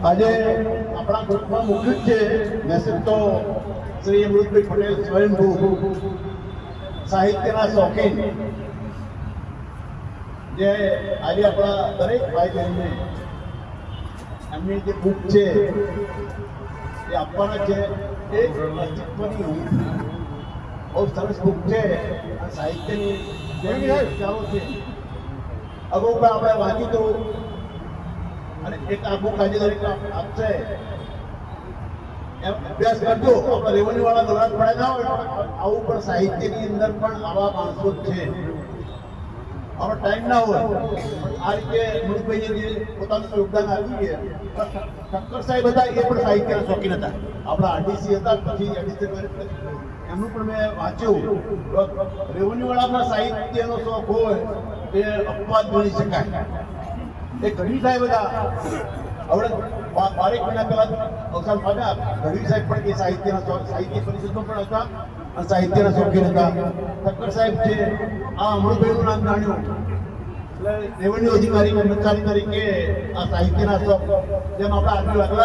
આજે આપણા ગ્રુપમાં મૂક્યું જ છે મેસેજ તો શ્રી અમૃતભાઈ પટેલ સ્વયંભૂ સાહિત્યના શોખીન જે આજે આપણા દરેક ભાઈ બહેનને એમની જે બુક છે એ આપવાના છે એ અસ્તિત્વની ઊંઘ બહુ સરસ બુક છે સાહિત્યની જેવી વિચારો છે અગાઉ પણ આપણે વાંચ્યું હતું અને એક આ બુક આજે દરેક આપશે એમ અભ્યાસ કરજો. આપણા રેવન્યુ વાળા દોરાત પડે ના હોય આવું પણ સાહિત્યની અંદર પણ આવા માણસો જ છે. આપણો ટાઈમ ના હોય આ રીતે અમૃતભાઈએ જે પોતાનું યોગદાન આપ્યું છે. ઠક્કર સાહેબ હતા એ પણ સાહિત્યના શોખીન હતા. આપણા આરડીસી હતા પછી એમનું પણ મેં વાંચ્યું. રેવન્યુ વાળામાં સાહિત્યનો શોખ હોય એ અપવાદ ગણી શકાય. એ ગઢવી સાહેબ હતા. હવે 12 મહિના પહેલા અવસાન પામ્યા. ગઢવી સાહેબ પણ એ સાહિત્ય પરિષદમાં પણ હતા અને સાહિત્યના શોખીન હતા. ઠક્કર સાહેબ છે આ અમૃતભાઈનું નામ જાણ્યું એટલે રેવન્યુ અધિકારી કર્મચારી તરીકે આ સાહિત્યના શોખ જેમ આપણા આદમી વાગલા